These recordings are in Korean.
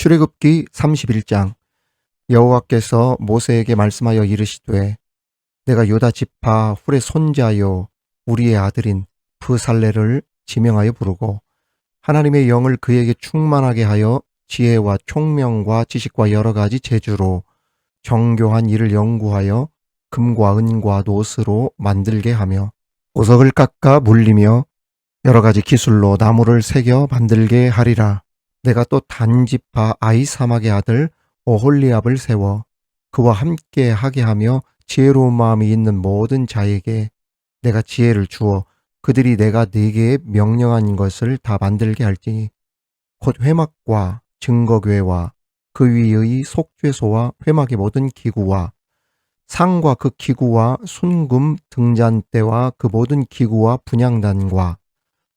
출애굽기 31장. 여호와께서 모세에게 말씀하여 이르시되 내가 유다 지파 훌의 손자요 우리의 아들인 브살레를 지명하여 부르고 하나님의 영을 그에게 충만하게 하여 지혜와 총명과 지식과 여러 가지 재주로 정교한 일을 연구하여 금과 은과 노스로 만들게 하며 보석을 깎아 물리며 여러 가지 기술로 나무를 새겨 만들게 하리라. 내가 또 단지파 아히사막의 아들 오홀리압을 세워 그와 함께 하게 하며 지혜로운 마음이 있는 모든 자에게 내가 지혜를 주어 그들이 내가 네게 명령한 것을 다 만들게 할지니 곧 회막과 증거궤와 그 위의 속죄소와 회막의 모든 기구와 상과 그 기구와 순금 등잔대와 그 모든 기구와 분향단과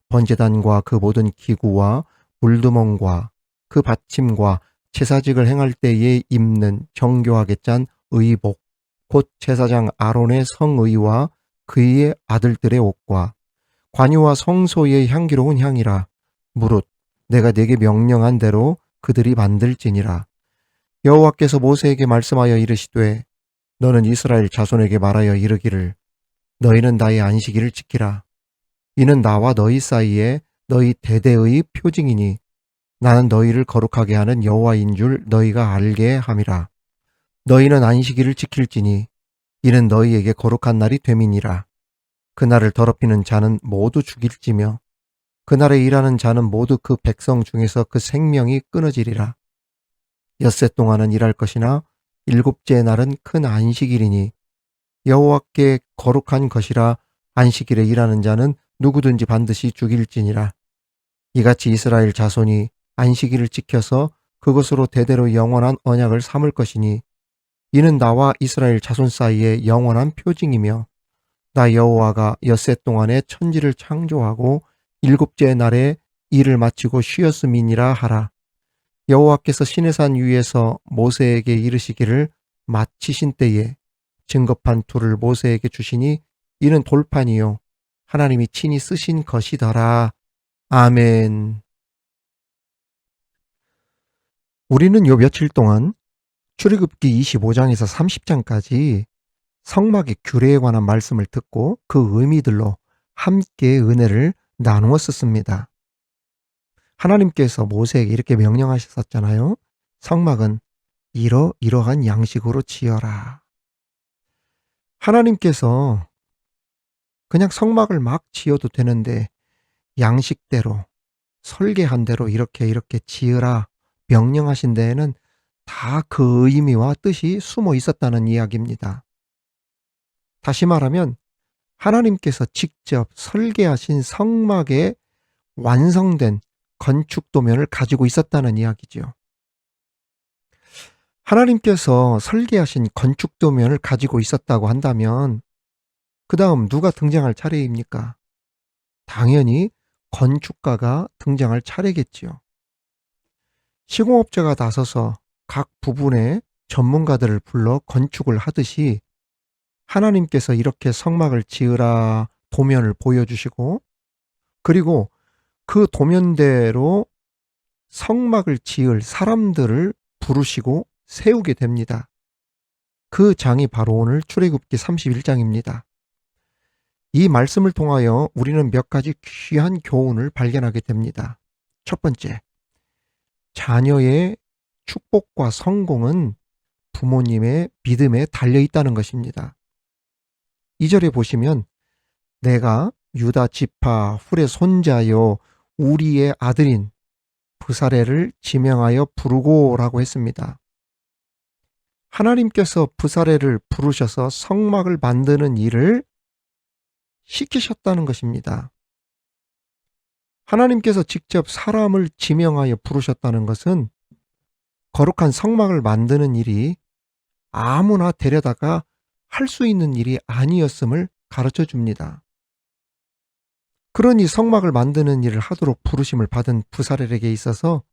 번제단과 그 모든 기구와 물두멍과 그 받침과 제사직을 행할 때에 입는 정교하게 짠 의복 곧 제사장 아론의 성의와 그의 아들들의 옷과 관유와 성소의 향기로운 향이라. 무릇 내가 네게 명령한 대로 그들이 만들지니라. 여호와께서 모세에게 말씀하여 이르시되 너는 이스라엘 자손에게 말하여 이르기를 너희는 나의 안식일을 지키라. 이는 나와 너희 사이에 너희 대대의 표징이니 나는 너희를 거룩하게 하는 여호와인 줄 너희가 알게 함이라. 너희는 안식일을 지킬지니 이는 너희에게 거룩한 날이 됨이니라. 그날을 더럽히는 자는 모두 죽일지며 그날에 일하는 자는 모두 그 백성 중에서 그 생명이 끊어지리라. 엿새 동안은 일할 것이나 일곱째 날은 큰 안식일이니 여호와께 거룩한 것이라. 안식일에 일하는 자는 누구든지 반드시 죽일지니라. 이같이 이스라엘 자손이 안식일을 지켜서 그것으로 대대로 영원한 언약을 삼을 것이니 이는 나와 이스라엘 자손 사이에 영원한 표징이며 나 여호와가 엿새 동안에 천지를 창조하고 일곱째 날에 일을 마치고 쉬었음이니라 하라. 여호와께서 시내산 위에서 모세에게 이르시기를 마치신 때에 증거판 둘을 모세에게 주시니 이는 돌판이요 하나님이 친히 쓰신 것이더라. 아멘. 우리는 요 며칠 동안 출애굽기 25장에서 30장까지 성막의 규례에 관한 말씀을 듣고 그 의미들로 함께 은혜를 나누었었습니다. 하나님께서 모세에게 이렇게 명령하셨었잖아요. 성막은 이러이러한 양식으로 지어라. 하나님께서 그냥 성막을 막 지어도 되는데 양식대로 설계한 대로 이렇게 지으라 명령하신 데에는 다 그 의미와 뜻이 숨어 있었다는 이야기입니다. 다시 말하면 하나님께서 직접 설계하신 성막의 완성된 건축 도면을 가지고 있었다는 이야기죠. 하나님께서 설계하신 건축 도면을 가지고 있었다고 한다면 그 다음 누가 등장할 차례입니까? 당연히 건축가가 등장할 차례겠지요. 시공업자가 나서서 각 부분의 전문가들을 불러 건축을 하듯이 하나님께서 이렇게 성막을 지으라 도면을 보여주시고 그리고 그 도면대로 성막을 지을 사람들을 부르시고 세우게 됩니다. 그 장이 바로 오늘 출애굽기 31장입니다. 이 말씀을 통하여 우리는 몇 가지 귀한 교훈을 발견하게 됩니다. 첫 번째, 자녀의 축복과 성공은 부모님의 믿음에 달려 있다는 것입니다. 2절에 보시면 내가 유다 지파 훌의 손자요 우리의 아들인 브살레를 지명하여 부르고라고 했습니다. 하나님께서 브살레를 부르셔서 성막을 만드는 일을 시키셨다는 것입니다. 하나님께서 직접 사람을 지명하여 부르셨다는 것은 거룩한 성막을 만드는 일이 아무나 데려다가 할 수 있는 일이 아니었음을 가르쳐 줍니다. 그러니 성막을 만드는 일을 하도록 부르심을 받은 브살렐에게 있어서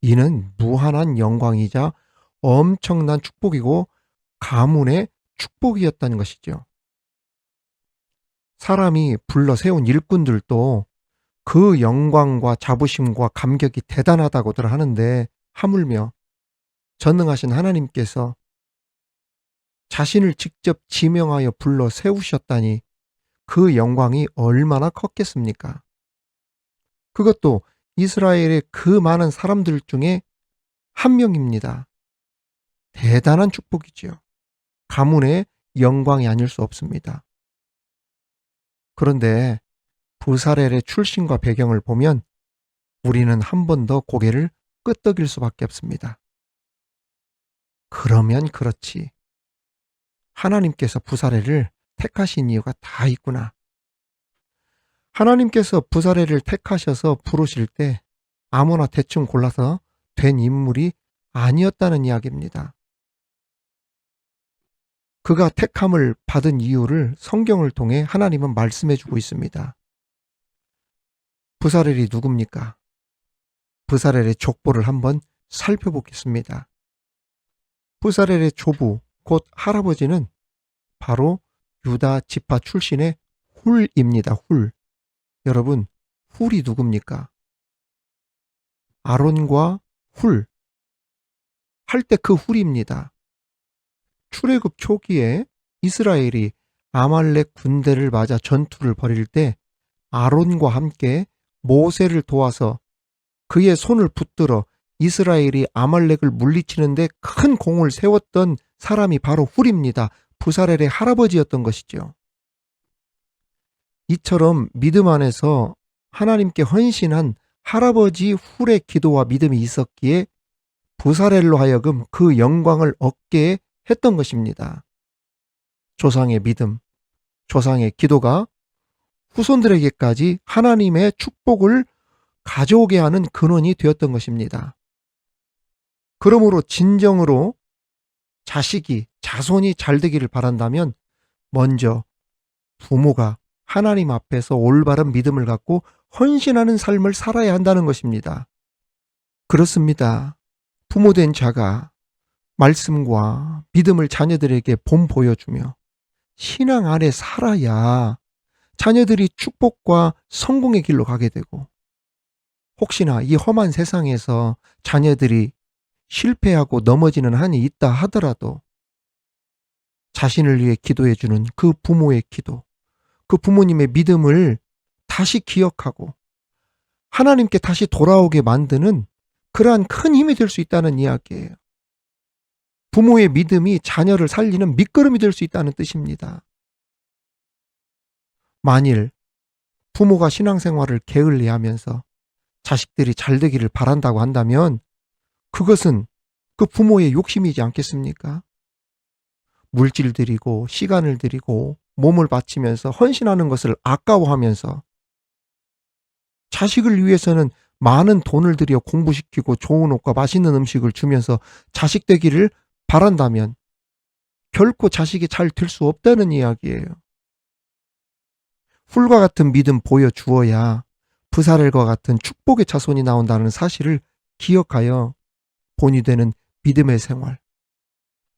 이는 무한한 영광이자 엄청난 축복이고 가문의 축복이었다는 것이죠. 사람이 불러 세운 일꾼들도 그 영광과 자부심과 감격이 대단하다고들 하는데 하물며 전능하신 하나님께서 자신을 직접 지명하여 불러 세우셨다니 그 영광이 얼마나 컸겠습니까? 그것도 이스라엘의 그 많은 사람들 중에 한 명입니다. 대단한 축복이지요. 가문의 영광이 아닐 수 없습니다. 그런데 부사렐의 출신과 배경을 보면 우리는 한 번 더 고개를 끄덕일 수밖에 없습니다. 그러면 그렇지. 하나님께서 부사렐을 택하신 이유가 다 있구나. 하나님께서 부사렐을 택하셔서 부르실 때 아무나 대충 골라서 된 인물이 아니었다는 이야기입니다. 그가 택함을 받은 이유를 성경을 통해 하나님은 말씀해주고 있습니다. 부사렐이 누굽니까? 부사렐의 족보를 한번 살펴보겠습니다. 부사렐의 조부, 곧 할아버지는 바로 유다 지파 출신의 훌입니다. 훌. 여러분, 훌이 누굽니까? 아론과 훌. 할 때 그 훌입니다. 출애굽 초기에 이스라엘이 아말렉 군대를 맞아 전투를 벌일 때 아론과 함께 모세를 도와서 그의 손을 붙들어 이스라엘이 아말렉을 물리치는데 큰 공을 세웠던 사람이 바로 훌입니다. 부사렐의 할아버지였던 것이죠. 이처럼 믿음 안에서 하나님께 헌신한 할아버지 훌의 기도와 믿음이 있었기에 부사렐로 하여금 그 영광을 얻게 했던 것입니다. 조상의 믿음, 조상의 기도가 후손들에게까지 하나님의 축복을 가져오게 하는 근원이 되었던 것입니다. 그러므로 진정으로 자손이 잘 되기를 바란다면 먼저 부모가 하나님 앞에서 올바른 믿음을 갖고 헌신하는 삶을 살아야 한다는 것입니다. 그렇습니다. 부모된 자가 말씀과 믿음을 자녀들에게 보여주며 신앙 안에 살아야 자녀들이 축복과 성공의 길로 가게 되고, 혹시나 이 험한 세상에서 자녀들이 실패하고 넘어지는 한이 있다 하더라도 자신을 위해 기도해주는 그 부모의 기도, 그 부모님의 믿음을 다시 기억하고 하나님께 다시 돌아오게 만드는 그러한 큰 힘이 될 수 있다는 이야기예요. 부모의 믿음이 자녀를 살리는 밑거름이 될 수 있다는 뜻입니다. 만일 부모가 신앙생활을 게을리하면서 자식들이 잘 되기를 바란다고 한다면 그것은 그 부모의 욕심이지 않겠습니까? 물질 들이고 시간을 들이고 몸을 바치면서 헌신하는 것을 아까워하면서 자식을 위해서는 많은 돈을 들여 공부시키고 좋은 옷과 맛있는 음식을 주면서 자식 되기를 바란다면 결코 자식이 잘 될 수 없다는 이야기예요. 훌과 같은 믿음 보여주어야 부사렐과 같은 축복의 자손이 나온다는 사실을 기억하여 본이 되는 믿음의 생활,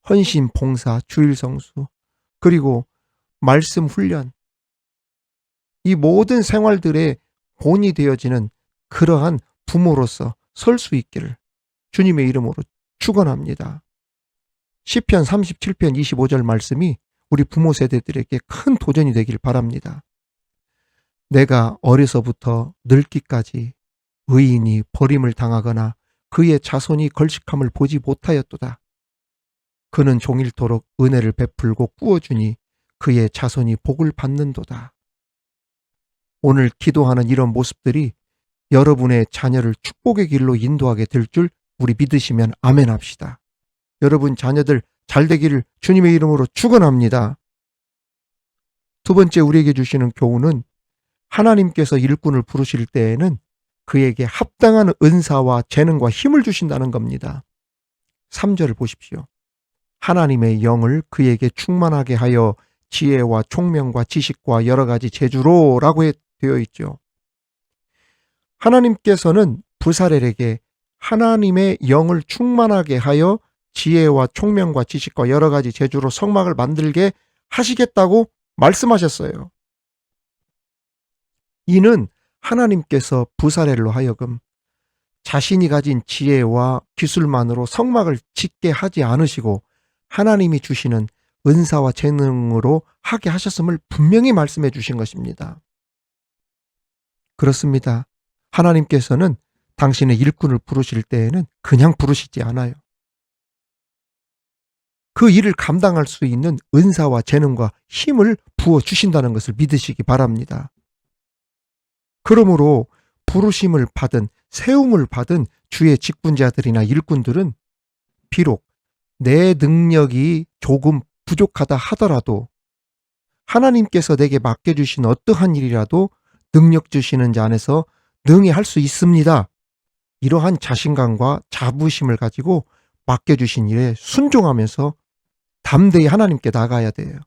헌신, 봉사, 주일 성수, 그리고 말씀 훈련, 이 모든 생활들의 본이 되어지는 그러한 부모로서 설 수 있기를 주님의 이름으로 축원합니다. 시편 37편 25절 말씀이 우리 부모 세대들에게 큰 도전이 되길 바랍니다. 내가 어려서부터 늙기까지 의인이 버림을 당하거나 그의 자손이 걸식함을 보지 못하였도다. 그는 종일토록 은혜를 베풀고 꾸어주니 그의 자손이 복을 받는도다. 오늘 기도하는 이런 모습들이 여러분의 자녀를 축복의 길로 인도하게 될 줄 우리 믿으시면 아멘 합시다. 여러분 자녀들 잘 되기를 주님의 이름으로 축원합니다. 두 번째 우리에게 주시는 교훈은 하나님께서 일꾼을 부르실 때에는 그에게 합당한 은사와 재능과 힘을 주신다는 겁니다. 3절을 보십시오. 하나님의 영을 그에게 충만하게 하여 지혜와 총명과 지식과 여러 가지 재주로 라고 되어 있죠. 하나님께서는 부사렐에게 하나님의 영을 충만하게 하여 지혜와 총명과 지식과 여러 가지 재주로 성막을 만들게 하시겠다고 말씀하셨어요. 이는 하나님께서 부사렐로 하여금 자신이 가진 지혜와 기술만으로 성막을 짓게 하지 않으시고 하나님이 주시는 은사와 재능으로 하게 하셨음을 분명히 말씀해 주신 것입니다. 그렇습니다. 하나님께서는 당신의 일꾼을 부르실 때에는 그냥 부르시지 않아요. 그 일을 감당할 수 있는 은사와 재능과 힘을 부어 주신다는 것을 믿으시기 바랍니다. 그러므로 부르심을 받은, 세움을 받은 주의 직분자들이나 일꾼들은 비록 내 능력이 조금 부족하다 하더라도 하나님께서 내게 맡겨주신 어떠한 일이라도 능력 주시는 자 안에서 능히 할 수 있습니다. 이러한 자신감과 자부심을 가지고 맡겨주신 일에 순종하면서 담대히 하나님께 나가야 돼요.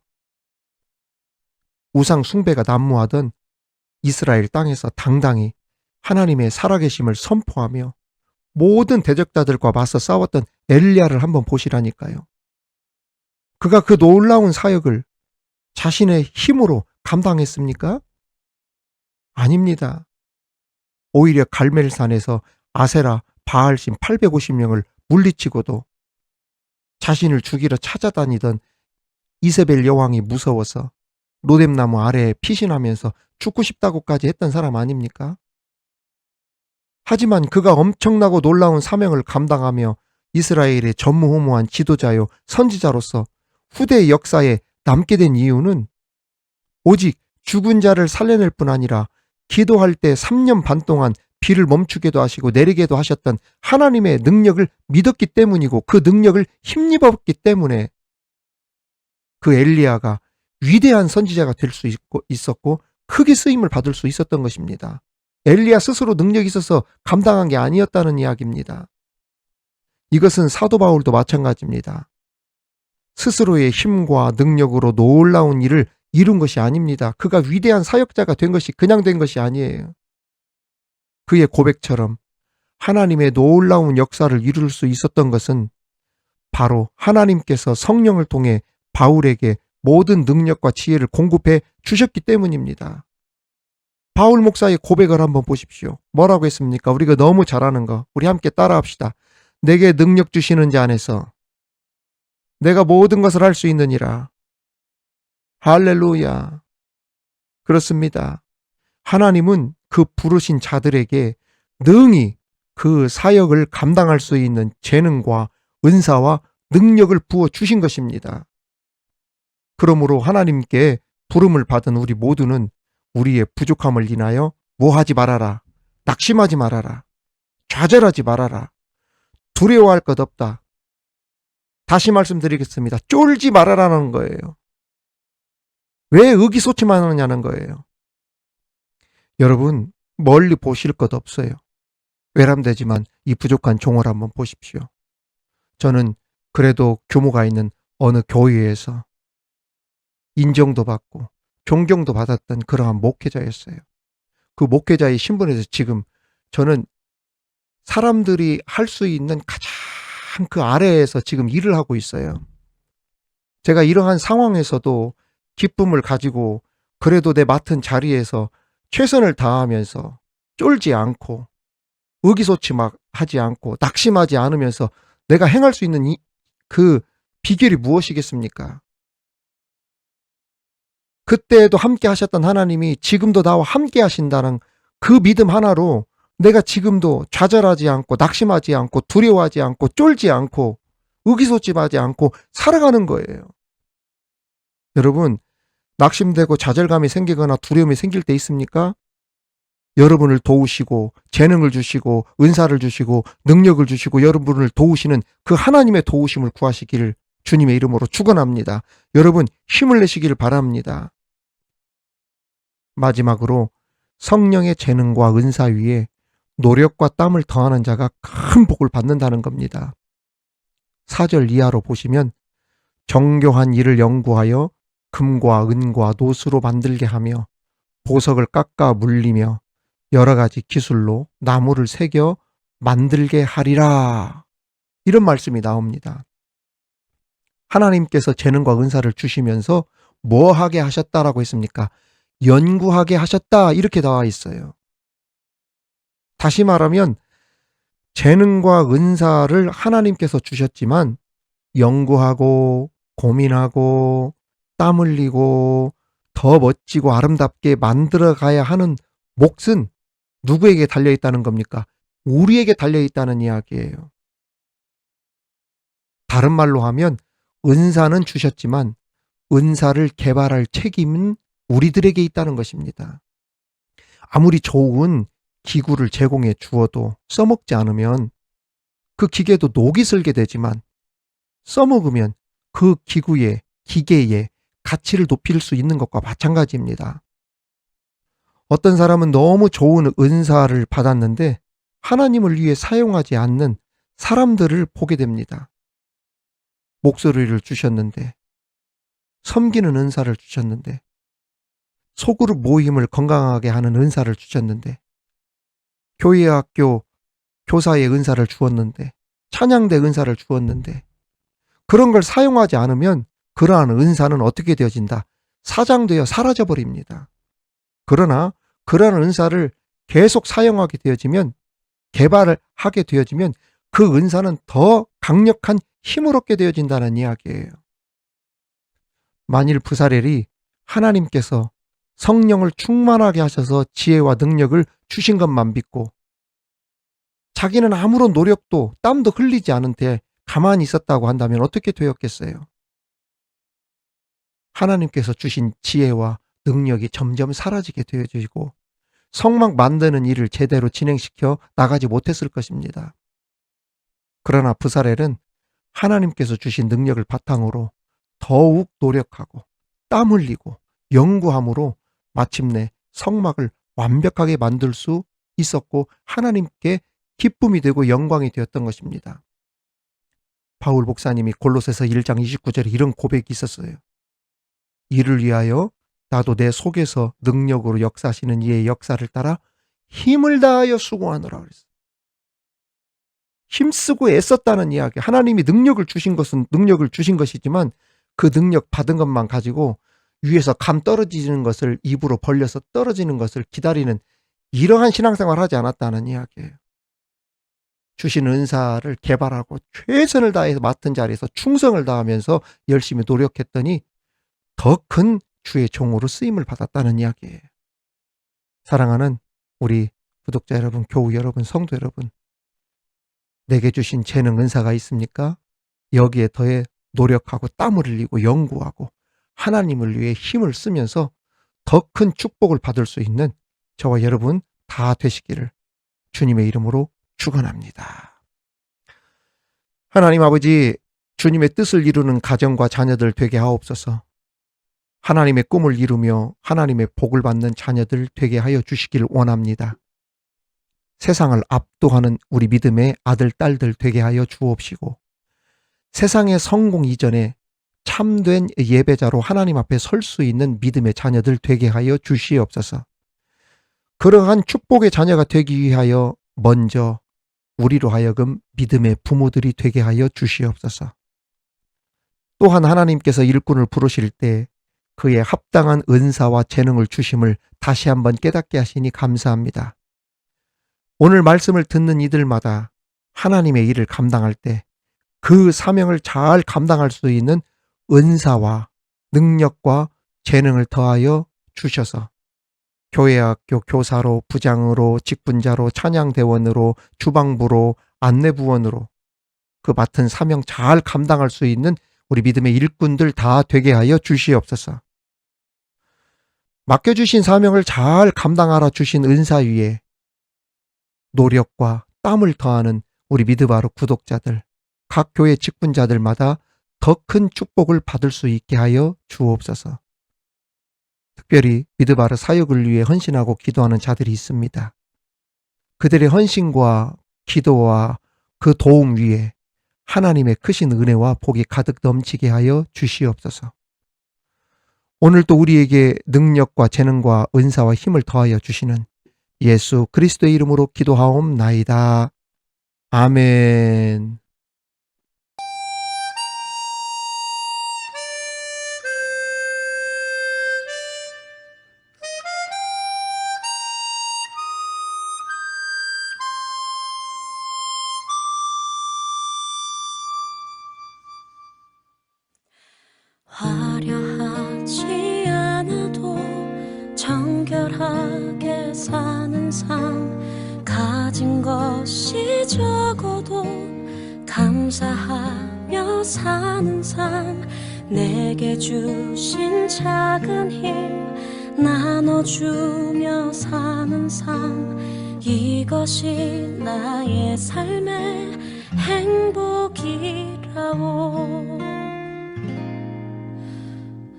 우상 숭배가 난무하던 이스라엘 땅에서 당당히 하나님의 살아계심을 선포하며 모든 대적자들과 맞서 싸웠던 엘리야를 한번 보시라니까요. 그가 그 놀라운 사역을 자신의 힘으로 감당했습니까? 아닙니다. 오히려 갈멜산에서 아세라, 바알신 850명을 물리치고도 자신을 죽이러 찾아다니던 이세벨 여왕이 무서워서 로뎀나무 아래에 피신하면서 죽고 싶다고까지 했던 사람 아닙니까? 하지만 그가 엄청나고 놀라운 사명을 감당하며 이스라엘의 전무후무한 지도자요 선지자로서 후대의 역사에 남게 된 이유는 오직 죽은 자를 살려낼 뿐 아니라 기도할 때 3년 반 동안 비를 멈추게도 하시고 내리게도 하셨던 하나님의 능력을 믿었기 때문이고 그 능력을 힘입었기 때문에 그 엘리야가 위대한 선지자가 될 수 있었고 크게 쓰임을 받을 수 있었던 것입니다. 엘리야 스스로 능력이 있어서 감당한 게 아니었다는 이야기입니다. 이것은 사도 바울도 마찬가지입니다. 스스로의 힘과 능력으로 놀라운 일을 이룬 것이 아닙니다. 그가 위대한 사역자가 된 것이 그냥 된 것이 아니에요. 그의 고백처럼 하나님의 놀라운 역사를 이룰 수 있었던 것은 바로 하나님께서 성령을 통해 바울에게 모든 능력과 지혜를 공급해 주셨기 때문입니다. 바울 목사의 고백을 한번 보십시오. 뭐라고 했습니까? 우리가 너무 잘하는 거 우리 함께 따라합시다. 내게 능력 주시는 자 안에서 내가 모든 것을 할 수 있느니라. 할렐루야. 그렇습니다. 하나님은 그 부르신 자들에게 능히 그 사역을 감당할 수 있는 재능과 은사와 능력을 부어 주신 것입니다. 그러므로 하나님께 부름을 받은 우리 모두는 우리의 부족함을 인하여 뭐하지 말아라. 낙심하지 말아라. 좌절하지 말아라. 두려워할 것 없다. 다시 말씀드리겠습니다. 쫄지 말아라는 거예요. 왜 의기소침만 하느냐는 거예요. 여러분 멀리 보실 것 없어요. 외람되지만 이 부족한 종을 한번 보십시오. 저는 그래도 규모가 있는 어느 교회에서 인정도 받고 존경도 받았던 그러한 목회자였어요. 그 목회자의 신분에서 지금 저는 사람들이 할 수 있는 가장 그 아래에서 지금 일을 하고 있어요. 제가 이러한 상황에서도 기쁨을 가지고 그래도 내 맡은 자리에서 최선을 다하면서 쫄지 않고 의기소침하지 않고 낙심하지 않으면서 내가 행할 수 있는 그 비결이 무엇이겠습니까? 그때에도 함께 하셨던 하나님이 지금도 나와 함께 하신다는 그 믿음 하나로 내가 지금도 좌절하지 않고 낙심하지 않고 두려워하지 않고 쫄지 않고 의기소침하지 않고 살아가는 거예요. 여러분 낙심되고 좌절감이 생기거나 두려움이 생길 때 있습니까? 여러분을 도우시고 재능을 주시고 은사를 주시고 능력을 주시고 여러분을 도우시는 그 하나님의 도우심을 구하시기를 주님의 이름으로 축원합니다. 여러분 힘을 내시기를 바랍니다. 마지막으로 성령의 재능과 은사 위에 노력과 땀을 더하는 자가 큰 복을 받는다는 겁니다. 4절 이하로 보시면 정교한 일을 연구하여 금과 은과 노수로 만들게 하며 보석을 깎아 물리며 여러 가지 기술로 나무를 새겨 만들게 하리라. 이런 말씀이 나옵니다. 하나님께서 재능과 은사를 주시면서 뭐 하게 하셨다라고 했습니까? 연구하게 하셨다 이렇게 나와 있어요. 다시 말하면 재능과 은사를 하나님께서 주셨지만 연구하고 고민하고 땀 흘리고 더 멋지고 아름답게 만들어 가야 하는 몫은 누구에게 달려 있다는 겁니까? 우리에게 달려 있다는 이야기예요. 다른 말로 하면 은사는 주셨지만 은사를 개발할 책임은 우리들에게 있다는 것입니다. 아무리 좋은 기구를 제공해 주어도 써먹지 않으면 그 기계도 녹이 슬게 되지만 써먹으면 그 기구의 기계의 가치를 높일 수 있는 것과 마찬가지입니다. 어떤 사람은 너무 좋은 은사를 받았는데 하나님을 위해 사용하지 않는 사람들을 보게 됩니다. 목소리를 주셨는데, 섬기는 은사를 주셨는데, 소그룹 모임을 건강하게 하는 은사를 주셨는데, 교회 학교 교사의 은사를 주었는데, 찬양대 은사를 주었는데, 그런 걸 사용하지 않으면 그러한 은사는 어떻게 되어진다? 사장되어 사라져 버립니다. 그러나 그러한 은사를 계속 사용하게 되어지면, 개발을 하게 되어지면 그 은사는 더 강력한 힘을 얻게 되어진다는 이야기예요. 만일 부사렐이 하나님께서 성령을 충만하게 하셔서 지혜와 능력을 주신 것만 믿고 자기는 아무런 노력도 땀도 흘리지 않은 데 가만히 있었다고 한다면 어떻게 되었겠어요? 하나님께서 주신 지혜와 능력이 점점 사라지게 되어지고 성막 만드는 일을 제대로 진행시켜 나가지 못했을 것입니다. 그러나 부사렐은 하나님께서 주신 능력을 바탕으로 더욱 노력하고 땀 흘리고 연구함으로 마침내 성막을 완벽하게 만들 수 있었고 하나님께 기쁨이 되고 영광이 되었던 것입니다. 바울 목사님이 골로새서 1장 29절에 이런 고백이 있었어요. 이를 위하여 나도 내 속에서 능력으로 역사하시는 이의 역사를 따라 힘을 다하여 수고하노라 그랬어요. 힘쓰고 애썼다는 이야기. 하나님이 능력을 주신 것은 능력을 주신 것이지만 그 능력 받은 것만 가지고 위에서 감 떨어지는 것을 입으로 벌려서 떨어지는 것을 기다리는 이러한 신앙생활을 하지 않았다는 이야기예요. 주신 은사를 개발하고 최선을 다해서 맡은 자리에서 충성을 다하면서 열심히 노력했더니 더 큰 주의 종으로 쓰임을 받았다는 이야기예요. 사랑하는 우리 구독자 여러분, 교우 여러분, 성도 여러분, 내게 주신 재능 은사가 있습니까? 여기에 더해 노력하고 땀을 흘리고 연구하고 하나님을 위해 힘을 쓰면서 더 큰 축복을 받을 수 있는 저와 여러분 다 되시기를 주님의 이름으로 축원합니다. 하나님 아버지, 주님의 뜻을 이루는 가정과 자녀들 되게 하옵소서. 하나님의 꿈을 이루며 하나님의 복을 받는 자녀들 되게 하여 주시길 원합니다. 세상을 압도하는 우리 믿음의 아들, 딸들 되게 하여 주옵시고 세상의 성공 이전에 참된 예배자로 하나님 앞에 설 수 있는 믿음의 자녀들 되게 하여 주시옵소서. 그러한 축복의 자녀가 되기 위하여 먼저 우리로 하여금 믿음의 부모들이 되게 하여 주시옵소서. 또한 하나님께서 일꾼을 부르실 때 그의 합당한 은사와 재능을 주심을 다시 한번 깨닫게 하시니 감사합니다. 오늘 말씀을 듣는 이들마다 하나님의 일을 감당할 때 그 사명을 잘 감당할 수 있는 은사와 능력과 재능을 더하여 주셔서 교회학교 교사로, 부장으로, 직분자로, 찬양대원으로, 주방부로, 안내부원으로 그 맡은 사명 잘 감당할 수 있는 우리 믿음의 일꾼들 다 되게 하여 주시옵소서. 맡겨주신 사명을 잘 감당하라 주신 은사 위에 노력과 땀을 더하는 우리 미드바로 구독자들, 각 교회 직분자들마다 더 큰 축복을 받을 수 있게 하여 주옵소서. 특별히 미드바르 사역을 위해 헌신하고 기도하는 자들이 있습니다. 그들의 헌신과 기도와 그 도움 위에 하나님의 크신 은혜와 복이 가득 넘치게 하여 주시옵소서. 오늘 또 우리에게 능력과 재능과 은사와 힘을 더하여 주시는 예수 그리스도의 이름으로 기도하옵나이다. 아멘. 화려하지 않아도 정결하게 사는 삶, 가진 것이 적어도 감사하며 사는 삶, 내게 주신 작은 힘 나눠주며 사는 삶, 이것이 나의 삶의 행복이라오.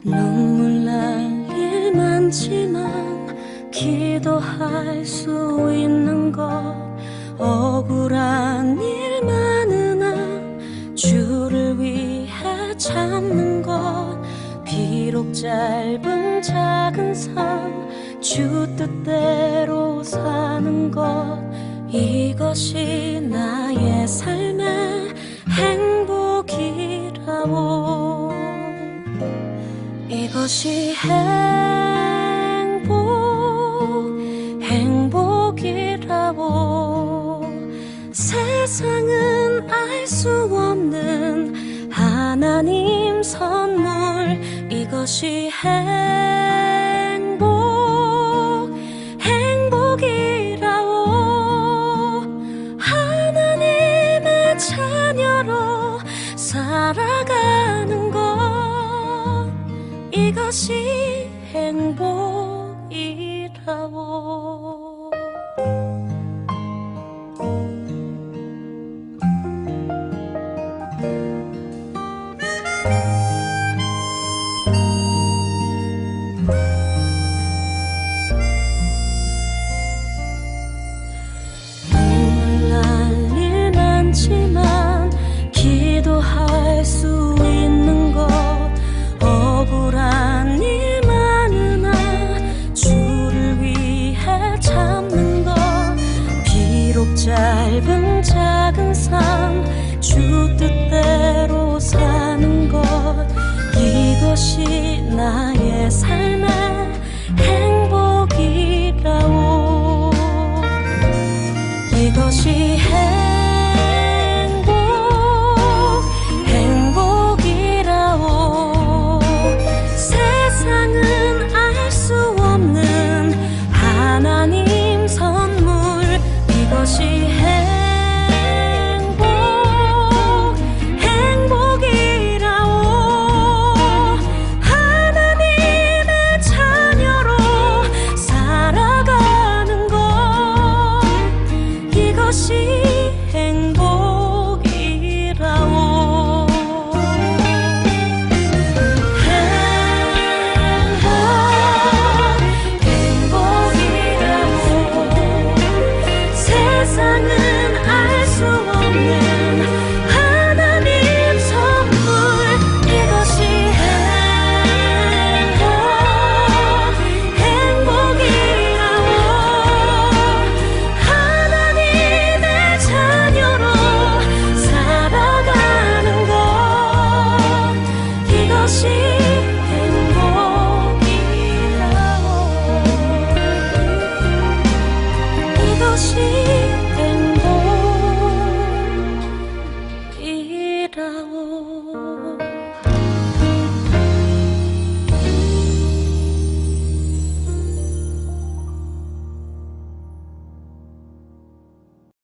눈물 날 일 많지만 기도할 수 있는 것, 억울한 일 많으나 주를 위해 참는 것, 비록 짧은 작은 삶 주 뜻대로 사는 것, 이것이 나의 삶의 행복이라오. 이것이 행복이라오. 세상은 알 수 없는 하나님 선물, 이것이 행복이라오. 하나님의 자녀로 살아가는 것, 이것이 행복이라오. 눈물 날 일 많지만 기도할 수 있는 것, 억울한 일 많으나 주를 위해 참는 것, 비록 짧은 작은 삶 주 뜻대로 사는 것, 이것이 나의 삶